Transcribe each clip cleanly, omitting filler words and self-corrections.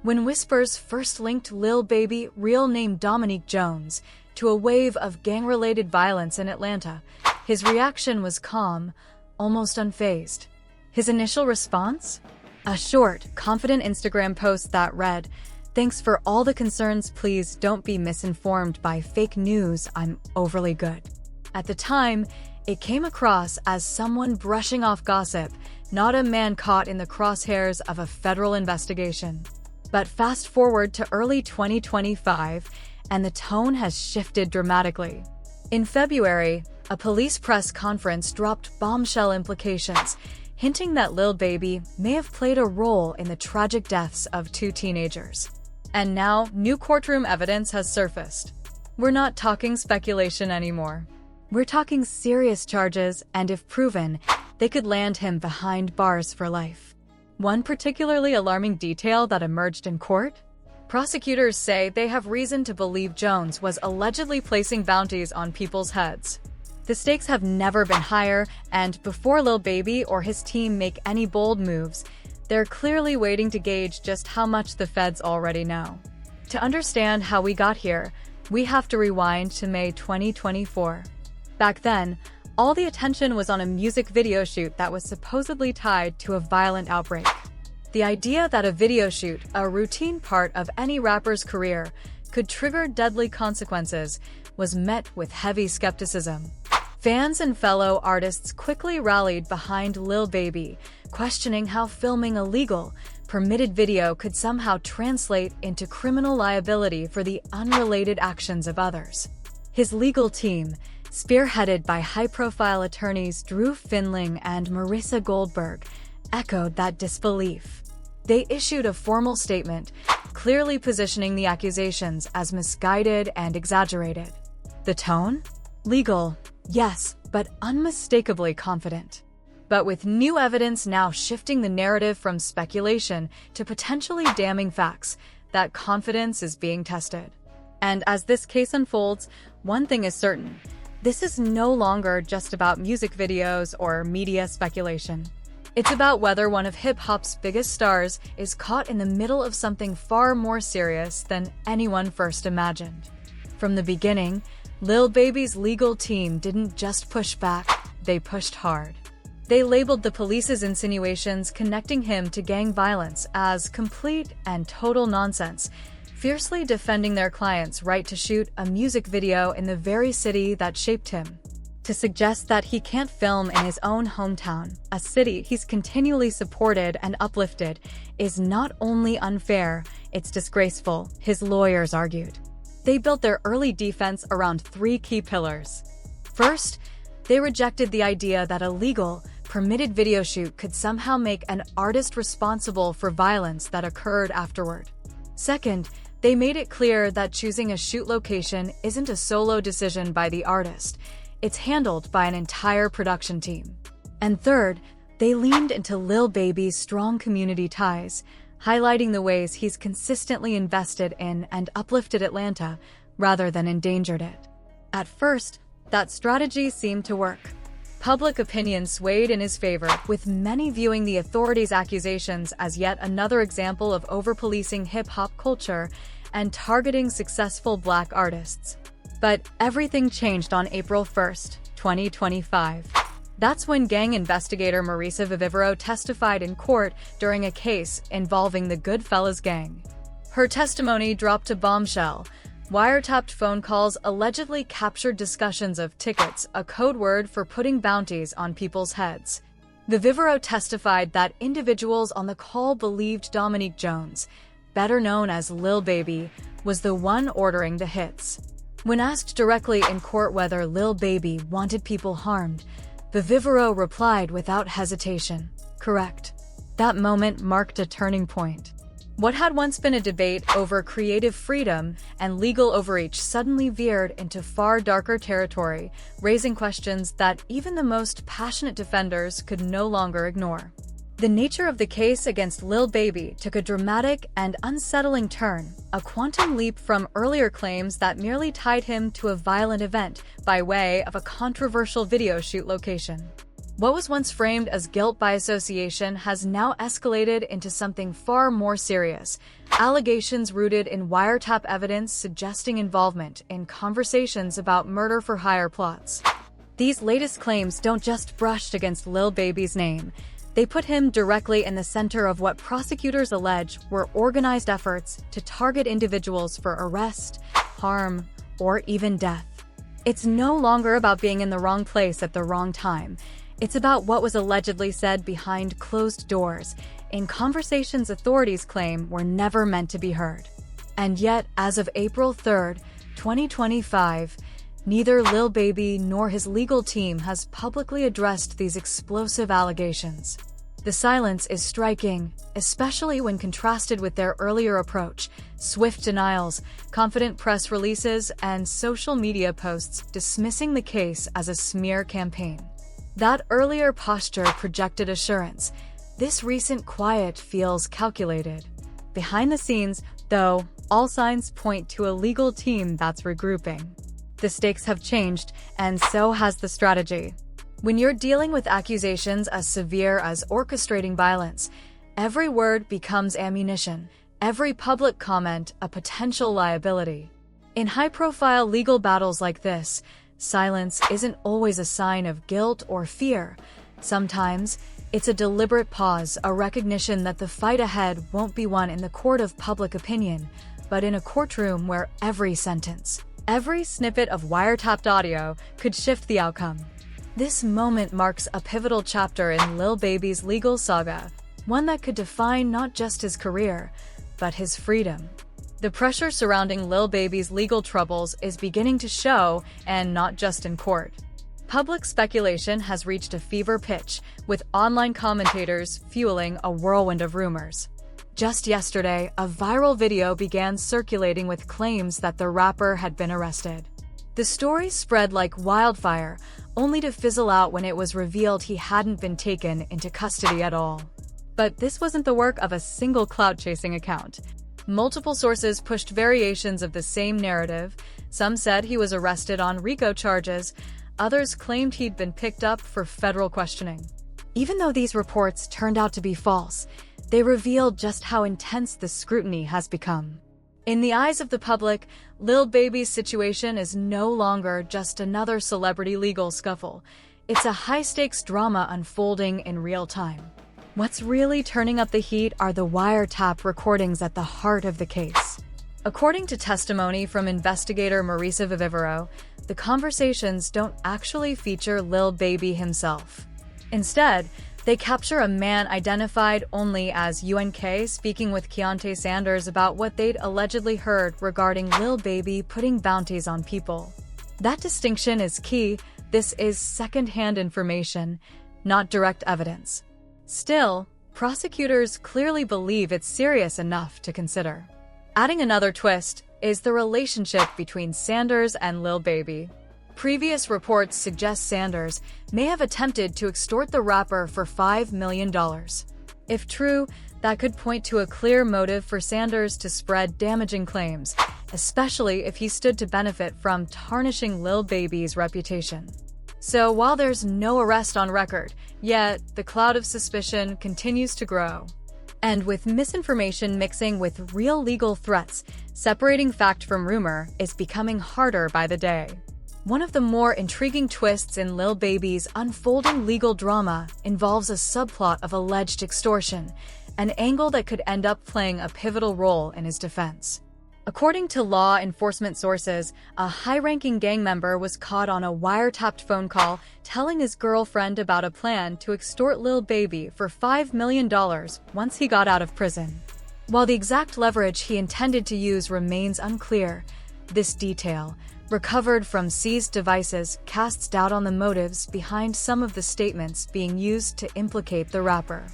When whispers first linked Lil Baby, real name Dominique Jones, to a wave of gang-related violence in Atlanta, his reaction was calm, almost unfazed. His initial response? A short, confident Instagram post that read, "Thanks for all the concerns, please don't be misinformed by fake news, I'm overly good." At the time, it came across as someone brushing off gossip, not a man caught in the crosshairs of a federal investigation. But fast forward to early 2025, and the tone has shifted dramatically. In February, a police press conference dropped bombshell implications, hinting that Lil Baby may have played a role in the tragic deaths of two teenagers. And now, new courtroom evidence has surfaced. We're not talking speculation anymore. We're talking serious charges, and if proven, they could land him behind bars for life. One particularly alarming detail that emerged in court? Prosecutors say they have reason to believe Jones was allegedly placing bounties on people's heads. The stakes have never been higher, and before Lil Baby or his team make any bold moves, they're clearly waiting to gauge just how much the feds already know. To understand how we got here, we have to rewind to May 2024. Back then, all the attention was on a music video shoot that was supposedly tied to a violent outbreak. The idea that a video shoot, a routine part of any rapper's career, could trigger deadly consequences was met with heavy skepticism. Fans and fellow artists quickly rallied behind Lil Baby, questioning how filming a legal, permitted video could somehow translate into criminal liability for the unrelated actions of others. His legal team, spearheaded by high-profile attorneys Drew Finling and Marissa Goldberg, echoed that disbelief. They issued a formal statement, clearly positioning the accusations as misguided and exaggerated. The tone? Legal, yes, but unmistakably confident. But with new evidence now shifting the narrative from speculation to potentially damning facts, that confidence is being tested. And as this case unfolds, one thing is certain. This is no longer just about music videos or media speculation. It's about whether one of hip-hop's biggest stars is caught in the middle of something far more serious than anyone first imagined. From the beginning, Lil Baby's legal team didn't just push back, they pushed hard. They labeled the police's insinuations connecting him to gang violence as complete and total nonsense, fiercely defending their client's right to shoot a music video in the very city that shaped him. To suggest that he can't film in his own hometown, a city he's continually supported and uplifted, is not only unfair, it's disgraceful, his lawyers argued. They built their early defense around three key pillars. First, they rejected the idea that a legal, permitted video shoot could somehow make an artist responsible for violence that occurred afterward. Second, they made it clear that choosing a shoot location isn't a solo decision by the artist, it's handled by an entire production team. And third, they leaned into Lil Baby's strong community ties, highlighting the ways he's consistently invested in and uplifted Atlanta rather than endangered it. At first, that strategy seemed to work. Public opinion swayed in his favor, with many viewing the authorities' accusations as yet another example of over-policing hip-hop culture and targeting successful Black artists. But everything changed on April 1st, 2025. That's when gang investigator Marissa Vivero testified in court during a case involving the Goodfellas gang. Her testimony dropped a bombshell. Wiretapped phone calls allegedly captured discussions of tickets, a code word for putting bounties on people's heads. Vivero testified that individuals on the call believed Dominique Jones, better known as Lil Baby, was the one ordering the hits. When asked directly in court whether Lil Baby wanted people harmed, Vivero replied without hesitation, "Correct." That moment marked a turning point. What had once been a debate over creative freedom and legal overreach suddenly veered into far darker territory, raising questions that even the most passionate defenders could no longer ignore. The nature of the case against Lil Baby took a dramatic and unsettling turn, a quantum leap from earlier claims that merely tied him to a violent event by way of a controversial video shoot location. What was once framed as guilt by association has now escalated into something far more serious. Allegations rooted in wiretap evidence suggesting involvement in conversations about murder-for-hire plots. These latest claims don't just brush against Lil Baby's name. They put him directly in the center of what prosecutors allege were organized efforts to target individuals for arrest, harm, or even death. It's no longer about being in the wrong place at the wrong time. It's about what was allegedly said behind closed doors, in conversations authorities claim were never meant to be heard. And yet, as of April 3, 2025, neither Lil Baby nor his legal team has publicly addressed these explosive allegations. The silence is striking, especially when contrasted with their earlier approach: swift denials, confident press releases, and social media posts dismissing the case as a smear campaign. That earlier posture projected assurance. This recent quiet feels calculated. Behind the scenes, though, all signs point to a legal team that's regrouping. The stakes have changed, and so has the strategy. When you're dealing with accusations as severe as orchestrating violence, every word becomes ammunition, every public comment a potential liability. In high-profile legal battles like this, silence isn't always a sign of guilt or fear. Sometimes, it's a deliberate pause, a recognition that the fight ahead won't be won in the court of public opinion, but in a courtroom where every sentence, every snippet of wiretapped audio could shift the outcome. This moment marks a pivotal chapter in Lil Baby's legal saga, one that could define not just his career, but his freedom. The pressure surrounding Lil Baby's legal troubles is beginning to show, and not just in court. Public speculation has reached a fever pitch, with online commentators fueling a whirlwind of rumors. Just yesterday, a viral video began circulating with claims that the rapper had been arrested. The story spread like wildfire, only to fizzle out when it was revealed he hadn't been taken into custody at all. But this wasn't the work of a single clout-chasing account. Multiple sources pushed variations of the same narrative. Some said he was arrested on RICO charges. Others claimed he'd been picked up for federal questioning. Even though these reports turned out to be false, they revealed just how intense the scrutiny has become. In the eyes of the public, Lil Baby's situation is no longer just another celebrity legal scuffle. It's a high-stakes drama unfolding in real time. What's really turning up the heat are the wiretap recordings at the heart of the case. According to testimony from investigator Marisa Vivivero, the conversations don't actually feature Lil Baby himself. Instead, they capture a man identified only as UNK speaking with Keontae Sanders about what they'd allegedly heard regarding Lil Baby putting bounties on people. That distinction is key. This is second-hand information, not direct evidence. Still, prosecutors clearly believe it's serious enough to consider. Adding another twist is the relationship between Sanders and Lil Baby. Previous reports suggest Sanders may have attempted to extort the rapper for $5 million. If true, that could point to a clear motive for Sanders to spread damaging claims, especially if he stood to benefit from tarnishing Lil Baby's reputation. So while there's no arrest on record, yet the cloud of suspicion continues to grow. And with misinformation mixing with real legal threats, separating fact from rumor is becoming harder by the day. One of the more intriguing twists in Lil Baby's unfolding legal drama involves a subplot of alleged extortion, an angle that could end up playing a pivotal role in his defense. According to law enforcement sources, a high-ranking gang member was caught on a wiretapped phone call telling his girlfriend about a plan to extort Lil Baby for $5 million once he got out of prison. While the exact leverage he intended to use remains unclear, this detail, recovered from seized devices, casts doubt on the motives behind some of the statements being used to implicate the rapper.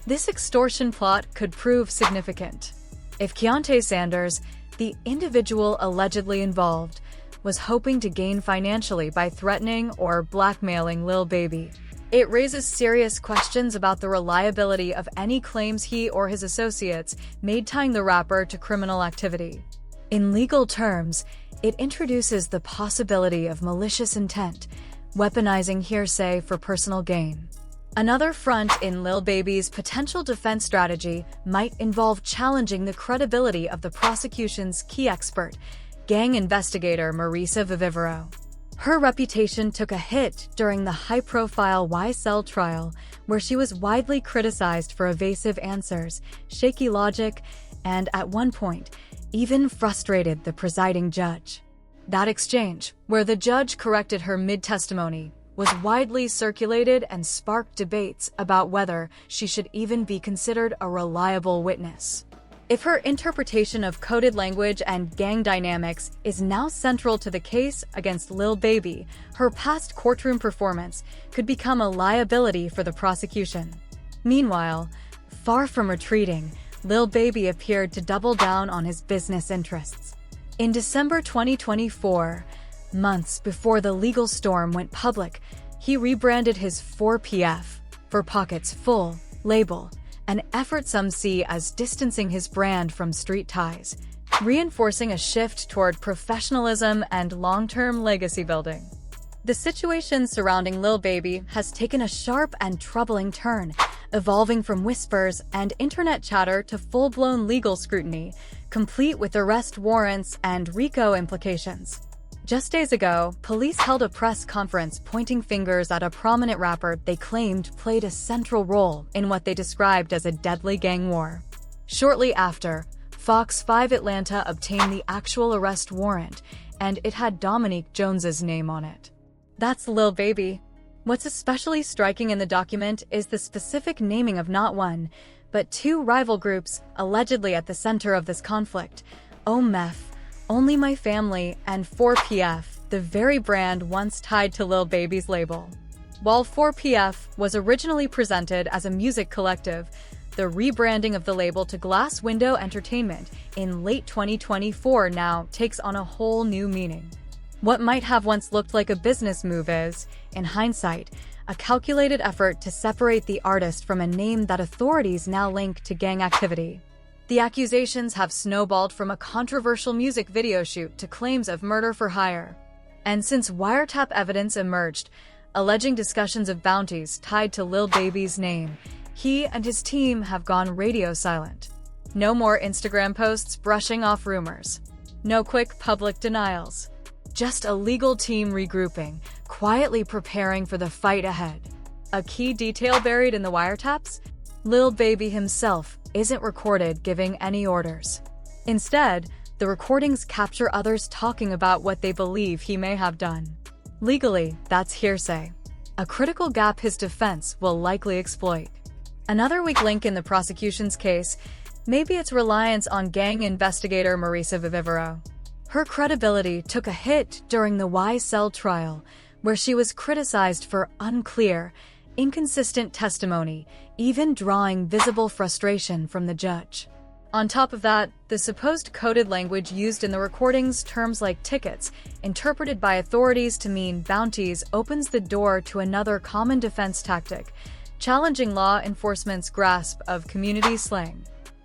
This extortion plot could prove significant. If Keontae Sanders, the individual allegedly involved, was hoping to gain financially by threatening or blackmailing Lil Baby, it raises serious questions about the reliability of any claims he or his associates made tying the rapper to criminal activity. In legal terms, it introduces the possibility of malicious intent, weaponizing hearsay for personal gain. Another front in Lil Baby's potential defense strategy might involve challenging the credibility of the prosecution's key expert, gang investigator Marisa Vivivero. Her reputation took a hit during the high-profile YSL trial, where she was widely criticized for evasive answers, shaky logic, and, at one point, even frustrated the presiding judge. That exchange, where the judge corrected her mid-testimony, was widely circulated and sparked debates about whether she should even be considered a reliable witness. If her interpretation of coded language and gang dynamics is now central to the case against Lil Baby, her past courtroom performance could become a liability for the prosecution. Meanwhile, far from retreating, Lil Baby appeared to double down on his business interests. In December 2024, months before the legal storm went public, he rebranded his 4PF, For Pockets Full, label, an effort some see as distancing his brand from street ties, reinforcing a shift toward professionalism and long-term legacy building. The situation surrounding Lil Baby has taken a sharp and troubling turn, evolving from whispers and internet chatter to full-blown legal scrutiny, complete with arrest warrants and RICO implications. Just days ago, police held a press conference pointing fingers at a prominent rapper they claimed played a central role in what they described as a deadly gang war. Shortly after, Fox 5 Atlanta obtained the actual arrest warrant, and it had Dominique Jones's name on it. That's Lil Baby. What's especially striking in the document is the specific naming of not one, but two rival groups allegedly at the center of this conflict: OMF, Only My Family, and 4PF, the very brand once tied to Lil Baby's label. While 4PF was originally presented as a music collective, the rebranding of the label to Glass Window Entertainment in late 2024 now takes on a whole new meaning. What might have once looked like a business move is, in hindsight, a calculated effort to separate the artist from a name that authorities now link to gang activity. The accusations have snowballed from a controversial music video shoot to claims of murder for hire. And since wiretap evidence emerged, alleging discussions of bounties tied to Lil Baby's name, he and his team have gone radio silent. No more Instagram posts brushing off rumors. No quick public denials. Just a legal team regrouping, quietly preparing for the fight ahead. A key detail buried in the wiretaps? Lil Baby himself isn't recorded giving any orders. Instead, the recordings capture others talking about what they believe he may have done. Legally, that's hearsay. A critical gap his defense will likely exploit. Another weak link in the prosecution's case may be its reliance on gang investigator Marisa Vivivero. Her credibility took a hit during the YSL trial, where she was criticized for unclear, inconsistent testimony, even drawing visible frustration from the judge. On top of that, the supposed coded language used in the recordings, terms like tickets, interpreted by authorities to mean bounties, opens the door to another common defense tactic, challenging law enforcement's grasp of community slang.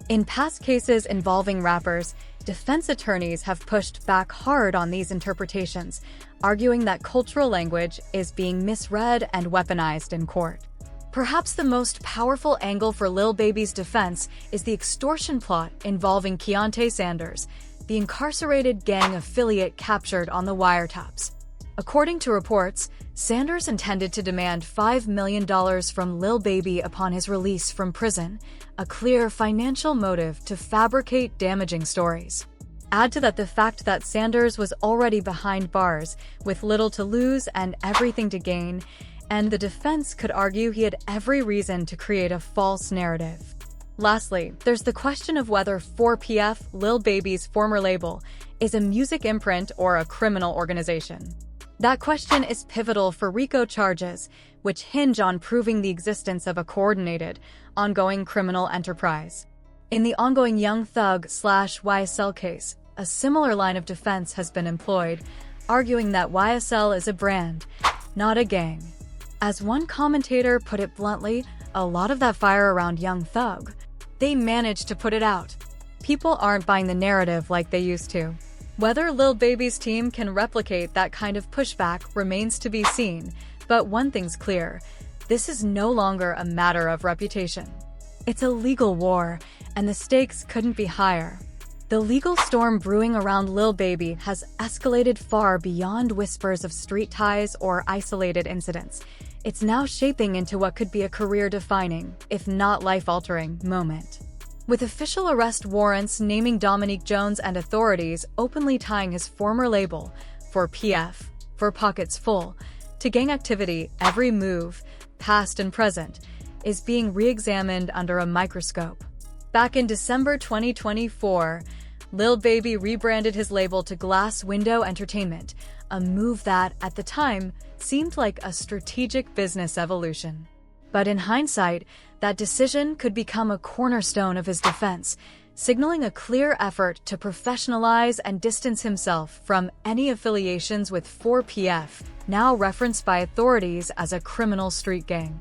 In past cases involving rappers, defense attorneys have pushed back hard on these interpretations, arguing that cultural language is being misread and weaponized in court. Perhaps the most powerful angle for Lil Baby's defense is the extortion plot involving Keontae Sanders, the incarcerated gang affiliate captured on the wiretaps. According to reports, Sanders intended to demand $5 million from Lil Baby upon his release from prison, a clear financial motive to fabricate damaging stories. Add to that the fact that Sanders was already behind bars, with little to lose and everything to gain, and the defense could argue he had every reason to create a false narrative. Lastly, there's the question of whether 4PF, Lil Baby's former label, is a music imprint or a criminal organization. That question is pivotal for RICO charges, which hinge on proving the existence of a coordinated, ongoing criminal enterprise. In the ongoing Young Thug/YSL case, a similar line of defense has been employed, arguing that YSL is a brand, not a gang. As one commentator put it bluntly, a lot of that fire around Young Thug. They managed to put it out. People aren't buying the narrative like they used to. Whether Lil Baby's team can replicate that kind of pushback remains to be seen, but one thing's clear: this is no longer a matter of reputation. It's a legal war, and the stakes couldn't be higher. The legal storm brewing around Lil Baby has escalated far beyond whispers of street ties or isolated incidents. It's now shaping into what could be a career-defining, if not life-altering, moment. With official arrest warrants naming Dominique Jones and authorities openly tying his former label, 4PF, for Pockets Full, to gang activity, every move, past and present, is being re-examined under a microscope. Back in December 2024, Lil Baby rebranded his label to Glass Window Entertainment, a move that, at the time, seemed like a strategic business evolution. But in hindsight, that decision could become a cornerstone of his defense, signaling a clear effort to professionalize and distance himself from any affiliations with 4PF, now referenced by authorities as a criminal street gang.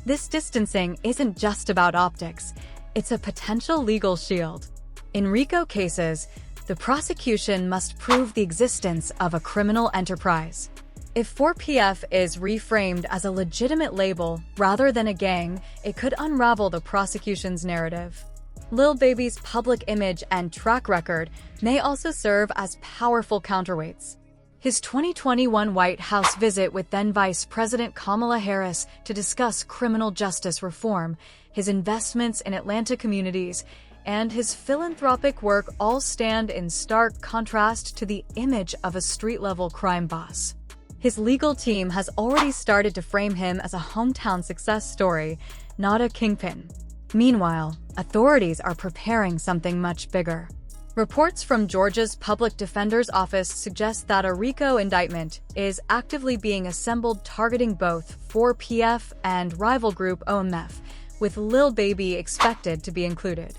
This distancing isn't just about optics, it's a potential legal shield. In RICO cases, the prosecution must prove the existence of a criminal enterprise. If 4PF is reframed as a legitimate label rather than a gang, it could unravel the prosecution's narrative. Lil Baby's public image and track record may also serve as powerful counterweights. His 2021 White House visit with then Vice President Kamala Harris to discuss criminal justice reform, his investments in Atlanta communities, and his philanthropic work all stand in stark contrast to the image of a street-level crime boss. His legal team has already started to frame him as a hometown success story, not a kingpin. Meanwhile, authorities are preparing something much bigger. Reports from Georgia's public defender's office suggest that a RICO indictment is actively being assembled targeting both 4PF and rival group OMF, with Lil Baby expected to be included.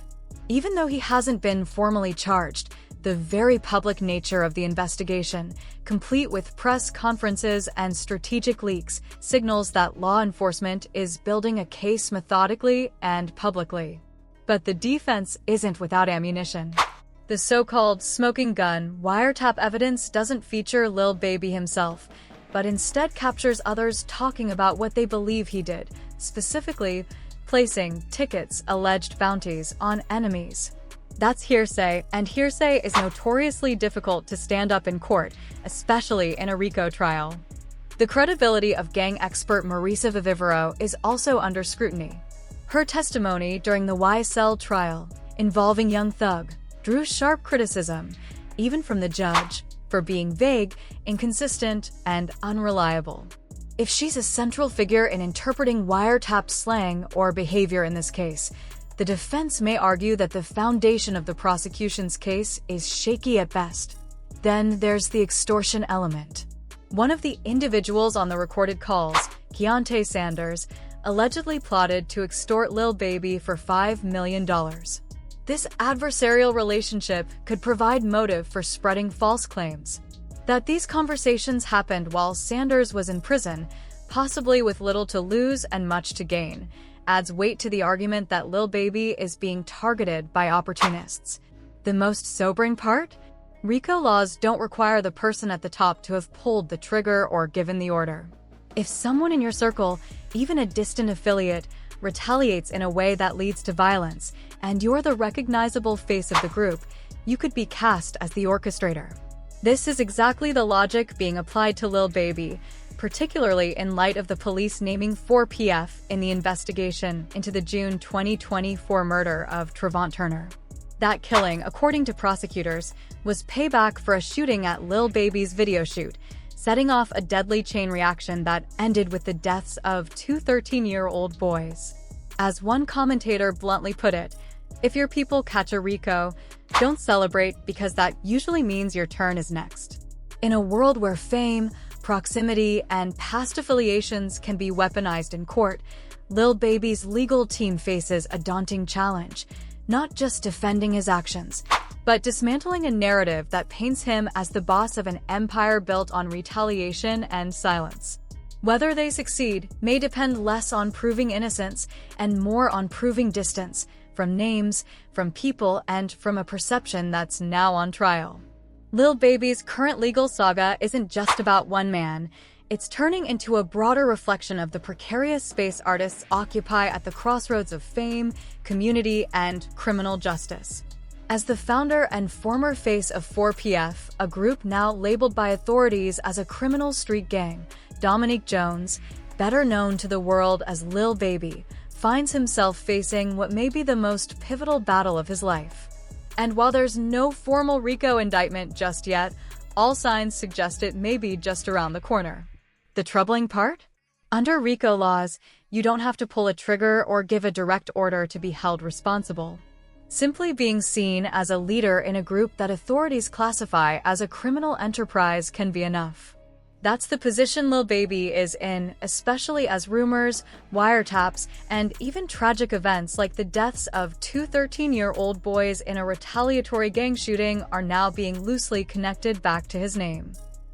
Even though he hasn't been formally charged, the very public nature of the investigation, complete with press conferences and strategic leaks, signals that law enforcement is building a case methodically and publicly. But the defense isn't without ammunition. The so-called smoking gun wiretap evidence doesn't feature Lil Baby himself, but instead captures others talking about what they believe he did, specifically placing tickets, alleged bounties, on enemies. That's hearsay, and hearsay is notoriously difficult to stand up in court, especially in a RICO trial. The credibility of gang expert Marisa Vivivero is also under scrutiny. Her testimony during the YSL trial, involving Young Thug, drew sharp criticism, even from the judge, for being vague, inconsistent, and unreliable. If she's a central figure in interpreting wiretap slang or behavior in this case, the defense may argue that the foundation of the prosecution's case is shaky at best. Then there's the extortion element. One of the individuals on the recorded calls, Keontae Sanders, allegedly plotted to extort Lil Baby for $5 million. This adversarial relationship could provide motive for spreading false claims. That these conversations happened while Sanders was in prison, possibly with little to lose and much to gain, adds weight to the argument that Lil Baby is being targeted by opportunists. The most sobering part? RICO laws don't require the person at the top to have pulled the trigger or given the order. If someone in your circle, even a distant affiliate, retaliates in a way that leads to violence, and you're the recognizable face of the group, you could be cast as the orchestrator. This is exactly the logic being applied to Lil Baby, particularly in light of the police naming 4PF in the investigation into the June 2024 murder of Trevon Turner. That killing, according to prosecutors, was payback for a shooting at Lil Baby's video shoot, setting off a deadly chain reaction that ended with the deaths of two 13-year-old boys. As one commentator bluntly put it, if your people catch a RICO, don't celebrate because that usually means your turn is next. In a world where fame, proximity, and past affiliations can be weaponized in court, Lil Baby's legal team faces a daunting challenge, not just defending his actions, but dismantling a narrative that paints him as the boss of an empire built on retaliation and silence. Whether they succeed may depend less on proving innocence and more on proving distance, from names, from people, and from a perception that's now on trial. Lil Baby's current legal saga isn't just about one man. It's turning into a broader reflection of the precarious space artists occupy at the crossroads of fame, community, and criminal justice. As the founder and former face of 4PF, a group now labeled by authorities as a criminal street gang, Dominique Jones, better known to the world as Lil Baby, finds himself facing what may be the most pivotal battle of his life. And while there's no formal RICO indictment just yet, all signs suggest it may be just around the corner. The troubling part? Under RICO laws, you don't have to pull a trigger or give a direct order to be held responsible. Simply being seen as a leader in a group that authorities classify as a criminal enterprise can be enough. That's the position Lil Baby is in, especially as rumors, wiretaps, and even tragic events like the deaths of two 13-year-old boys in a retaliatory gang shooting are now being loosely connected back to his name.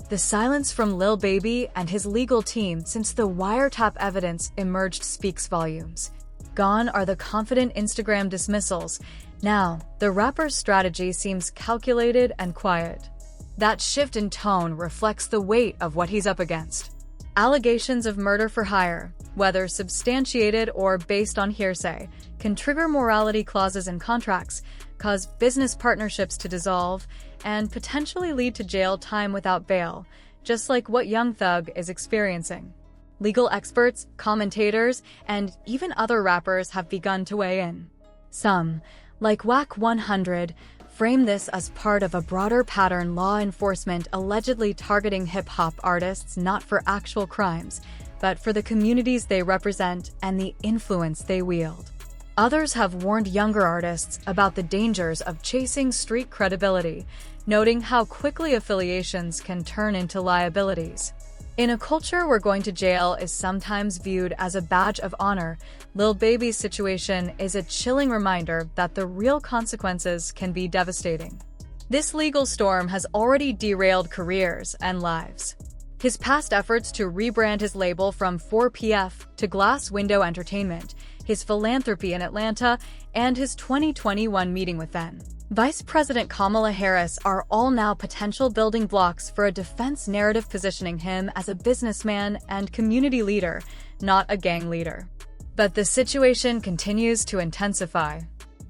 The silence from Lil Baby and his legal team since the wiretap evidence emerged speaks volumes. Gone are the confident Instagram dismissals. Now, the rapper's strategy seems calculated and quiet. That shift in tone reflects the weight of what he's up against. Allegations of murder for hire, whether substantiated or based on hearsay, can trigger morality clauses in contracts, cause business partnerships to dissolve, and potentially lead to jail time without bail, just like what Young Thug is experiencing. Legal experts, commentators, and even other rappers have begun to weigh in. Some, like Whack 100, frame this as part of a broader pattern law enforcement allegedly targeting hip-hop artists not for actual crimes, but for the communities they represent and the influence they wield. Others have warned younger artists about the dangers of chasing street credibility, noting how quickly affiliations can turn into liabilities. In a culture where going to jail is sometimes viewed as a badge of honor, Lil Baby's situation is a chilling reminder that the real consequences can be devastating. This legal storm has already derailed careers and lives. His past efforts to rebrand his label from 4PF to Glass Window Entertainment, his philanthropy in Atlanta, and his 2021 meeting with then Vice President Kamala Harris are all now potential building blocks for a defense narrative positioning him as a businessman and community leader, not a gang leader. But the situation continues to intensify.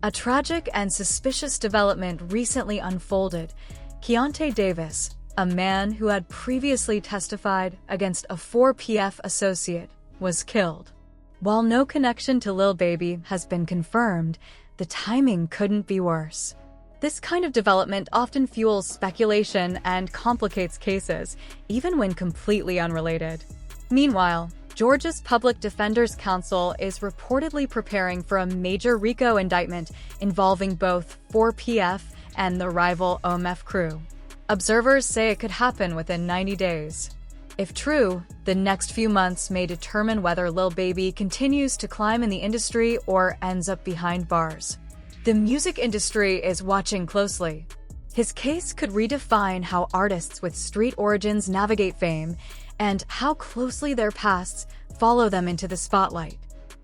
A tragic and suspicious development recently unfolded. Keontae Davis, a man who had previously testified against a 4PF associate, was killed. While no connection to Lil Baby has been confirmed, the timing couldn't be worse. This kind of development often fuels speculation and complicates cases, even when completely unrelated. Meanwhile, Georgia's Public Defender's Council is reportedly preparing for a major RICO indictment involving both 4PF and the rival OMF crew. Observers say it could happen within 90 days. If true, the next few months may determine whether Lil Baby continues to climb in the industry or ends up behind bars. The music industry is watching closely. His case could redefine how artists with street origins navigate fame and how closely their pasts follow them into the spotlight.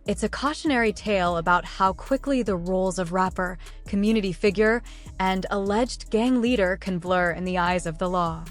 It's a cautionary tale about how quickly the roles of rapper, community figure, and alleged gang leader can blur in the eyes of the law.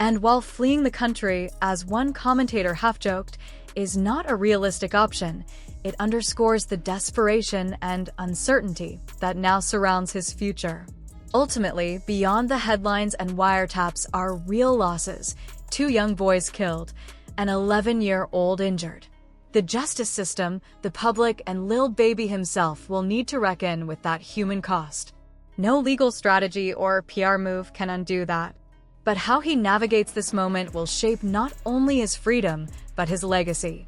And while fleeing the country, as one commentator half-joked, is not a realistic option, it underscores the desperation and uncertainty that now surrounds his future. Ultimately, beyond the headlines and wiretaps are real losses: 2 young boys killed, an 11-year-old injured. The justice system, the public, and Lil Baby himself will need to reckon with that human cost. No legal strategy or PR move can undo that. But how he navigates this moment will shape not only his freedom, but his legacy.